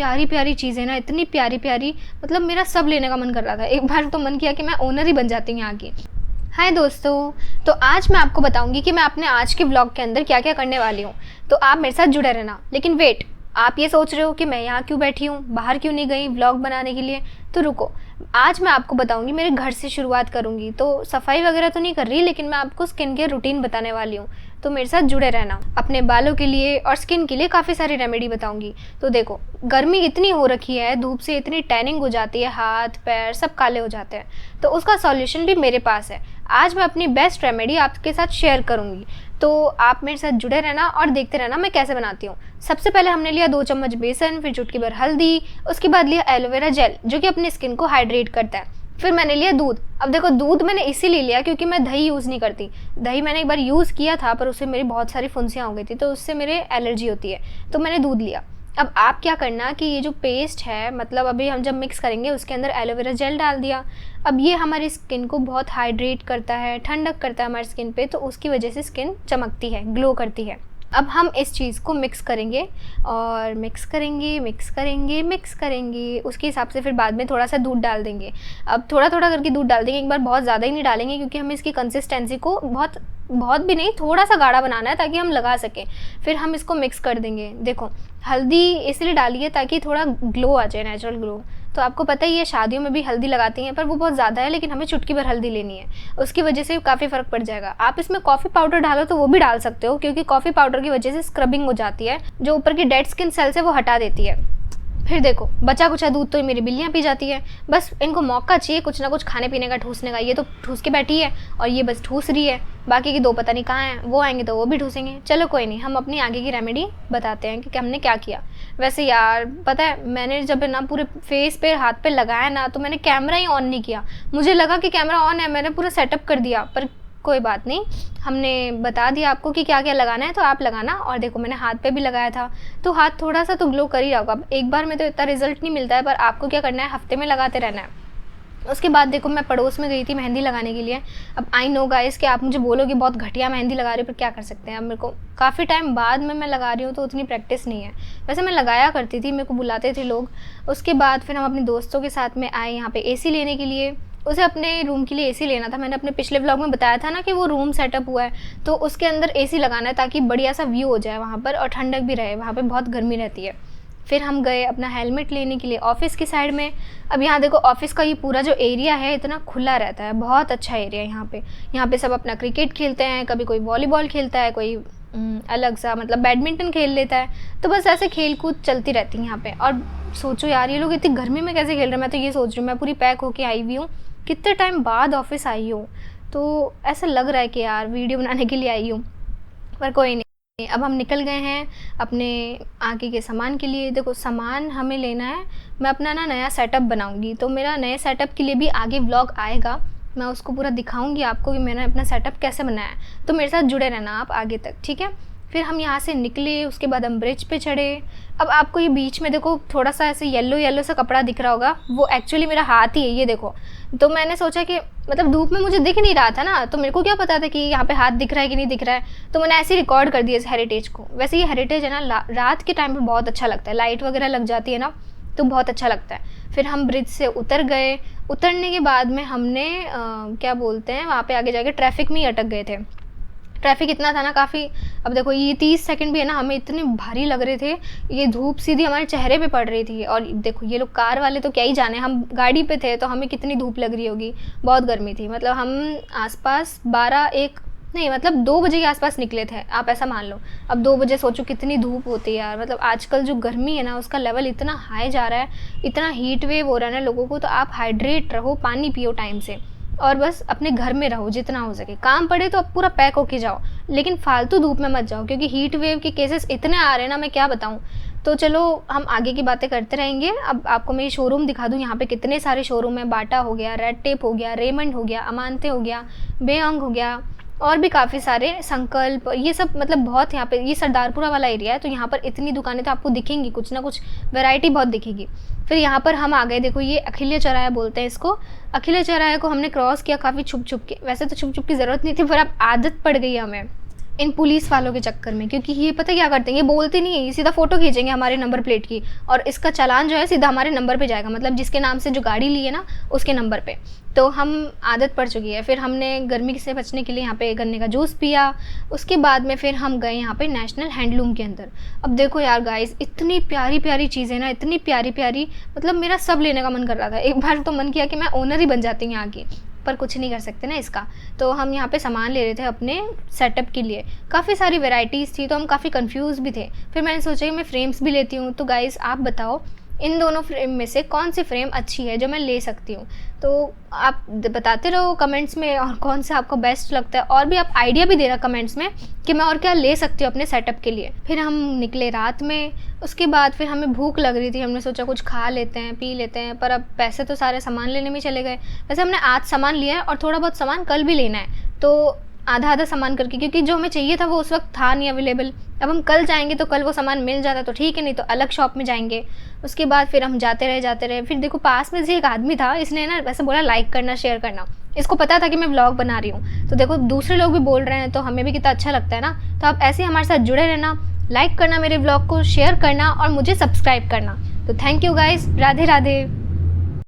प्यारी प्यारी चीज़ें ना, इतनी प्यारी प्यारी, मतलब मेरा सब लेने का मन कर रहा था। एक बार तो मन किया कि मैं ओनर ही बन जाती हूँ यहाँ की। हाय दोस्तों, तो आज मैं आपको बताऊंगी कि मैं अपने आज के व्लॉग के अंदर क्या क्या करने वाली हूँ। तो आप मेरे साथ जुड़े रहना। लेकिन वेट, आप ये सोच रहे हो कि मैं यहाँ क्यों बैठी हूँ, बाहर क्यों नहीं गई व्लॉग बनाने के लिए? तो रुको, आज मैं आपको बताऊंगी, मेरे घर से शुरुआत करूंगी। तो सफाई वगैरह तो नहीं कर रही, लेकिन मैं आपको स्किन केयर रूटीन बताने वाली हूँ। तो मेरे साथ जुड़े रहना। अपने बालों के लिए और स्किन के लिए काफ़ी सारी रेमेडी बताऊंगी। तो देखो, गर्मी इतनी हो रखी है, धूप से इतनी टैनिंग हो जाती है, हाथ पैर सब काले हो जाते हैं। तो उसका सॉल्यूशन भी मेरे पास है। आज मैं अपनी बेस्ट रेमेडी आपके साथ शेयर करूंगी। तो आप मेरे साथ जुड़े रहना और देखते रहना मैं कैसे बनाती हूँ। सबसे पहले हमने लिया 2 चम्मच बेसन, फिर चुटकी भर हल्दी, उसके बाद लिया एलोवेरा जेल जो कि अपनी स्किन को हाइड्रेट करता है। फिर मैंने लिया दूध। अब देखो, दूध मैंने इसीलिए लिया क्योंकि मैं दही यूज़ नहीं करती। दही मैंने एक बार यूज़ किया था, पर उससे मेरी बहुत सारी फुंसियाँ हो गई थी, तो उससे मेरे एलर्जी होती है, तो मैंने दूध लिया। अब आप क्या करना कि ये जो पेस्ट है, मतलब अभी हम जब मिक्स करेंगे उसके अंदर एलोवेरा जेल डाल दिया। अब ये हमारी स्किन को बहुत हाइड्रेट करता है, ठंडक करता है हमारी स्किन पे, तो उसकी वजह से स्किन चमकती है, ग्लो करती है। अब हम इस चीज़ को मिक्स करेंगे और मिक्स करेंगे, मिक्स करेंगे, मिक्स करेंगे। उसके हिसाब से फिर बाद में थोड़ा सा दूध डाल देंगे। अब थोड़ा थोड़ा करके दूध डाल देंगे, एक बार बहुत ज़्यादा ही नहीं डालेंगे क्योंकि हमें इसकी कंसिस्टेंसी को बहुत भी नहीं, थोड़ा सा गाढ़ा बनाना है ताकि हम लगा सकें। फिर हम इसको मिक्स कर देंगे। देखो, हल्दी इसलिए डाली है ताकि थोड़ा ग्लो आ जाए, नेचुरल ग्लो। तो आपको पता ही है, शादियों में भी हल्दी लगाती हैं, पर वो बहुत ज़्यादा है, लेकिन हमें चुटकी भर हल्दी लेनी है। उसकी वजह से काफ़ी फ़र्क पड़ जाएगा। आप इसमें कॉफ़ी पाउडर डालो तो वो भी डाल सकते हो, क्योंकि कॉफ़ी पाउडर की वजह से स्क्रबिंग हो जाती है, जो ऊपर की डेड स्किन सेल्स है वो हटा देती है। फिर देखो, बचा कुचा दूध तो मेरी बिल्लियाँ पी जाती है। बस इनको मौका चाहिए कुछ ना कुछ खाने पीने का, ठूसने का। ये तो ठूस के बैठी है और ये बस ठूस रही है। बाकी की 2 पता नहीं कहाँ हैं, वो आएंगे तो वो भी ठूसेंगे। चलो कोई नहीं, हम अपनी आगे की रेमेडी बताते हैं कि हमने क्या किया। वैसे यार पता है, मैंने जब ना पूरे फेस पे हाथ पे लगाया ना, तो मैंने कैमरा ही ऑन नहीं किया। मुझे लगा कि कैमरा ऑन है, मैंने पूरा सेटअप कर दिया, पर कोई बात नहीं, हमने बता दिया आपको कि क्या क्या लगाना है, तो आप लगाना। और देखो, मैंने हाथ पे भी लगाया था, तो हाथ थोड़ा सा तो ग्लो कर ही रहा होगा। अब एक बार में तो इतना रिजल्ट नहीं मिलता है, पर आपको क्या करना है, हफ्ते में लगाते रहना है। उसके बाद देखो, मैं पड़ोस में गई थी मेहंदी लगाने के लिए। अब आई नो गाइस कि आप मुझे बोलोगे बहुत घटिया मेहंदी लगा रही हो, पर क्या कर सकते हैं। अब मेरे को काफ़ी टाइम बाद में मैं लगा रही हूँ, तो उतनी प्रैक्टिस नहीं है। वैसे मैं लगाया करती थी, मेरे को बुलाते थे लोग। उसके बाद फिर हम अपने दोस्तों के साथ में आए यहाँ पे एसी लेने के लिए। उसे अपने रूम के लिए एसी लेना था। मैंने अपने पिछले व्लॉग में बताया था ना कि वो रूम सेटअप हुआ है, तो उसके अंदर एसी लगाना है ताकि बढ़िया सा व्यू हो जाए वहाँ पर और ठंडक भी रहे, वहाँ पे बहुत गर्मी रहती है। फिर हम गए अपना हेलमेट लेने के लिए ऑफिस की साइड में। अब यहाँ देखो, ऑफिस का ये पूरा जो एरिया है इतना खुला रहता है, बहुत अच्छा एरिया है यहाँ पे सब अपना क्रिकेट खेलते हैं, कभी कोई वॉलीबॉल खेलता है, कोई अलग सा मतलब बैडमिंटन खेल लेता है। तो बस ऐसे खेल कूद चलती रहती है यहाँ पे। और सोचो यार, ये लोग इतनी गर्मी में कैसे खेल रहे हैं। मैं तो ये सोच रही हूँ, मैं पूरी पैक होके आई हुई हूँ, कितने टाइम बाद ऑफिस आई हूँ, तो ऐसा लग रहा है कि यार वीडियो बनाने के लिए आई हूँ। पर कोई नहीं, अब हम निकल गए हैं अपने आगे के सामान के लिए। देखो, सामान हमें लेना है। मैं अपना ना नया सेटअप बनाऊंगी, तो मेरा नए सेटअप के लिए भी आगे व्लॉग आएगा। मैं उसको पूरा दिखाऊंगी आपको कि मैंने अपना सेटअप कैसे बनाया है। तो मेरे साथ जुड़े रहना आप आगे तक, ठीक है। फिर हम यहाँ से निकले, उसके बाद हम ब्रिज पे चढ़े। अब आपको ये बीच में देखो थोड़ा सा ऐसे येलो येलो सा कपड़ा दिख रहा होगा, वो एक्चुअली मेरा हाथ ही है, ये देखो। तो मैंने सोचा कि मतलब धूप में मुझे दिख नहीं रहा था ना, तो मेरे को क्या पता था कि यहाँ पे हाथ दिख रहा है कि नहीं दिख रहा है, तो मैंने ऐसे ही रिकॉर्ड कर दिया इस हेरिटेज को। वैसे ये हेरिटेज है ना, रात के टाइम पे बहुत अच्छा लगता है, लाइट वगैरह लग जाती है ना, तो बहुत अच्छा लगता है। फिर हम ब्रिज से उतर गए। उतरने के बाद में हमने क्या बोलते हैं, वहाँ पे आगे जाके ट्रैफिक में ही अटक गए थे। ट्रैफिक इतना था ना काफ़ी। अब देखो, ये 30 सेकंड भी है ना, हमें इतने भारी लग रहे थे, ये धूप सीधी हमारे चेहरे पे पड़ रही थी। और देखो, ये लोग कार वाले तो क्या ही जाने, हम गाड़ी पे थे तो हमें कितनी धूप लग रही होगी, बहुत गर्मी थी। मतलब हम आसपास 12-1 नहीं, मतलब 2 बजे के आसपास निकले थे, आप ऐसा मान लो। अब 2 बजे सोचो कितनी धूप होती है यार। मतलब आजकल जो गर्मी है ना, उसका लेवल इतना हाई जा रहा है, इतना हीट वेव हो रहा है ना लोगों को। तो आप हाइड्रेट रहो, पानी पियो टाइम से, और बस अपने घर में रहो जितना हो सके। काम पड़े तो अब पूरा पैक होके जाओ, लेकिन फालतू धूप में मत जाओ, क्योंकि हीट वेव के केसेस इतने आ रहे हैं ना, मैं क्या बताऊं। तो चलो हम आगे की बातें करते रहेंगे। अब आपको मेरी शोरूम दिखा दूं। यहाँ पे कितने सारे शोरूम है, बाटा हो गया, रेड टेप हो गया, रेमंड हो गया, अमांते हो गया, बेअंग हो गया, और भी काफ़ी सारे, संकल्प, ये सब मतलब बहुत। यहाँ पे ये सरदारपुरा वाला एरिया है, तो यहाँ पर इतनी दुकानें तो आपको दिखेंगी, कुछ ना कुछ वैरायटी बहुत दिखेगी। फिर यहाँ पर हम आ गए। देखो, ये अखिल्या चौराहा बोलते हैं इसको। अखिल्या चौराहे को हमने क्रॉस किया काफ़ी छुप छुप के। वैसे तो छुप छुप की ज़रूरत नहीं थी, पर अब आदत पड़ गई हमें। इन पुलिस वालों के चक्कर में, क्योंकि ये पता क्या करते हैं, ये बोलते नहीं है, ये सीधा फ़ोटो खींचेंगे हमारे नंबर प्लेट की और इसका चालान जो है सीधा हमारे नंबर पे जाएगा, मतलब जिसके नाम से जो गाड़ी ली है ना उसके नंबर पे। तो हम आदत पड़ चुकी है। फिर हमने गर्मी से बचने के लिए यहाँ पे गन्ने का जूस पिया। उसके बाद में फिर हम गए यहाँ पे नेशनल हैंडलूम के अंदर। अब देखो यार गाइस, इतनी प्यारी प्यारी चीज़ें ना, इतनी प्यारी प्यारी, मतलब मेरा सब लेने का मन कर रहा था। एक बार तो मन किया कि मैं ओनर ही बन जाती हूँ यहाँ की, पर कुछ नहीं कर सकते ना इसका। तो हम यहाँ पे सामान ले रहे थे अपने सेटअप के लिए। काफ़ी सारी वैरायटीज़ थी तो हम काफ़ी कंफ्यूज भी थे। फिर मैंने सोचा कि मैं फ्रेम्स भी लेती हूँ। तो गाइस आप बताओ इन दोनों फ्रेम में से कौन सी फ्रेम अच्छी है जो मैं ले सकती हूँ। तो आप बताते रहो कमेंट्स में और कौन सा आपको बेस्ट लगता है, और भी आप आइडिया भी देना कमेंट्स में कि मैं और क्या ले सकती हूँ अपने सेटअप के लिए। फिर हम निकले रात में। उसके बाद फिर हमें भूख लग रही थी, हमने सोचा कुछ खा लेते हैं, पी लेते हैं, पर अब पैसे तो सारे सामान लेने में चले गए। वैसे हमने आज सामान लिया है और थोड़ा बहुत सामान कल भी लेना है, तो आधा आधा सामान करके, क्योंकि जो हमें चाहिए था वो उस वक्त था नहीं अवेलेबल। अब हम कल जाएंगे तो कल वो सामान मिल जाता तो ठीक है, नहीं तो अलग शॉप में जाएंगे। उसके बाद फिर हम जाते रहे। फिर देखो पास में से एक आदमी था, इसने ना वैसे बोला लाइक करना, शेयर करना। इसको पता था कि मैं व्लॉग बना रही हूँ, तो देखो दूसरे लोग भी बोल रहे हैं तो हमें भी कितना अच्छा लगता है ना। तो आप ऐसे ही हमारे साथ जुड़े रहना, लाइक करना मेरे व्लॉग को, शेयर करना और मुझे सब्सक्राइब करना। तो thank you guys, Radhe Radhe.